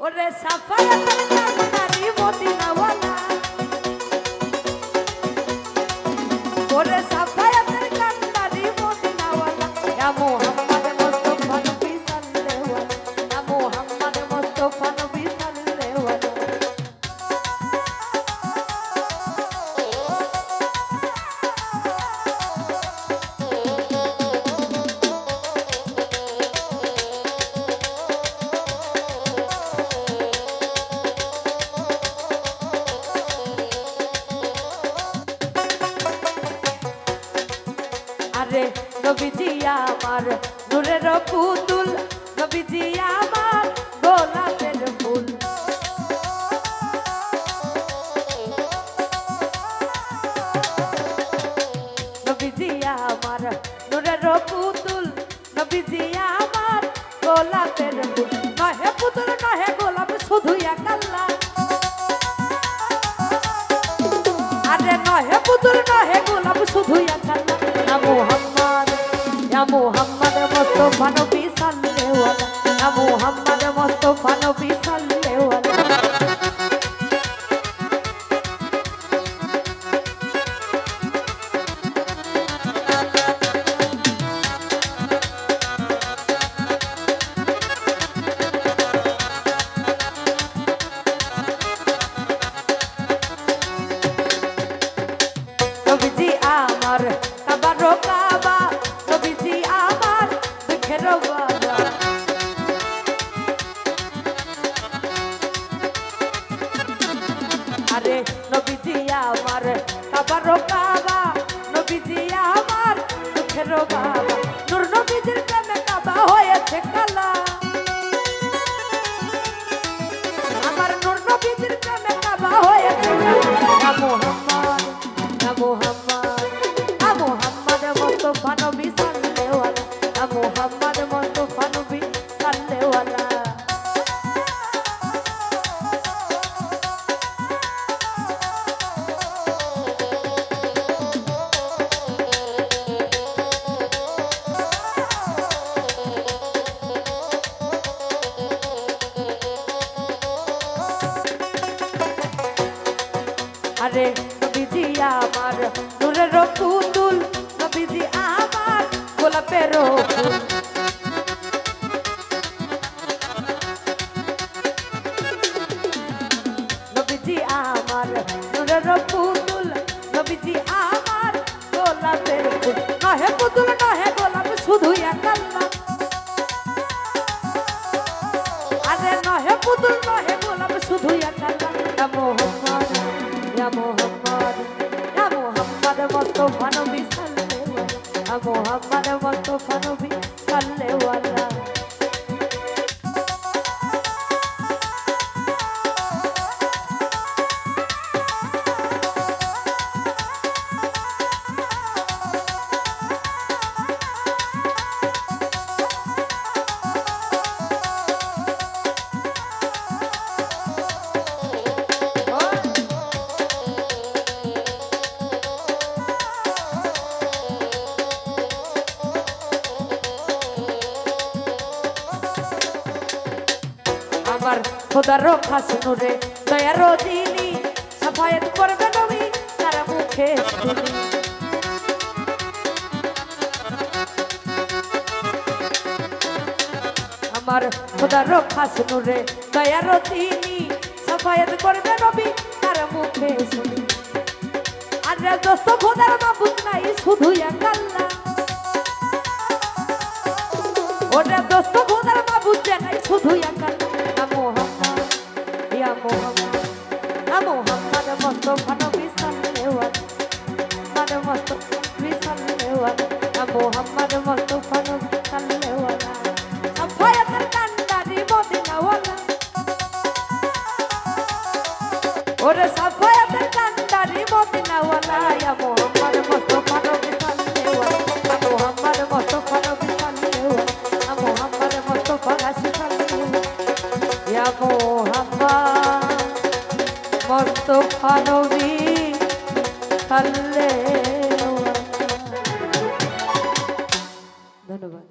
ওরে সাফায়াতের কান্ডারি মদিনাওয়ালা ওরে সাফায়াতের কান্ডারি মদিনাওয়ালা ইয়া মুহাম্মদ মুস্তাফা নবী সাল্লাল্লাহু আলাইহি ইয়া মুহাম্মদ মুস্তাফা নবী সাল্লাল্লাহু আলাইহি রে নবীজি আমার নূরের পুতুল নবীজি আমার গোলাপের ফুল নবীজি আমার নূরের পুতুল নবীজি আমার গোলাপের ফুল নহে পুতুল নহে গোলাপ শুধু এক আল্লাহ আরে নহে পুতুল নহে গোলাপ শুধু এক আল্লাহ Ya Muhammad Mustafa Nabi sallallahu alaihi Ya Muhammad Mustafa Nabi sallallahu alaihi Nabiji amar kabaro kaba আরে নবীজি আমার কাবারো কাবা নবীজি আমার দুঃখের বাবা নূর নবীজির প্রেমে কাবা হয়েছে কালা আমার নূর নবীজির প্রেমে কাবা হয়েছে কালা মুহাম্মদ মুহাম্মদ মুস্তাফা নবী সাল্লাল্লাহু আলাইহি মুহাম্মদ মুস্তাফা নবী সাল্লাল্লাহু আলাইহি আরে নবীজি আমার নূরের পুতুল নবীজি আমার গোলাপের ফুল নবীজি আমার নূরের পুতুল নবীজি আমার গোলাপের ফুল নহে পুতুল নহে গোলাপ শুধু এক আল্লাহ আরে নহে পুতুল নহে গোলাপ শুধু এক আল্লাহ ইয়া Muhammad Ya Muhammad Mustafa Nabi sallallahu alaihi Ya Muhammad Mustafa Nabi sallallahu alaihi আমার খোদার খাস নূরে দয়ার দিনী সাফায়াত করবে নবী তার মুখে শুনি আমার খোদার খাস নূরে দয়ার দিনী সাফায়াত করবে নবী তার মুখে শুনি আর দোস্ত খোদার মাবুদ নাই শুধু এক আল্লাহ ওরে দোস্ত খোদার মাবুদ নাই শুধু এক আল্লাহ Muhammad Mustafa Nabi sallallahu alaihi Muhammad Mustafa Nabi sallallahu alaihi Safayatul Kandari Madinawala Ore Safayatul Kandari Madinawala ya Muhammad Mustafa Nabi sallallahu alaihi Muhammad Mustafa Nabi sallallahu alaihi Muhammad Mustafa sallallahu alaihi ya Muhammad Mustafa Nabi sallallahu alaihi ধন্যবাদ।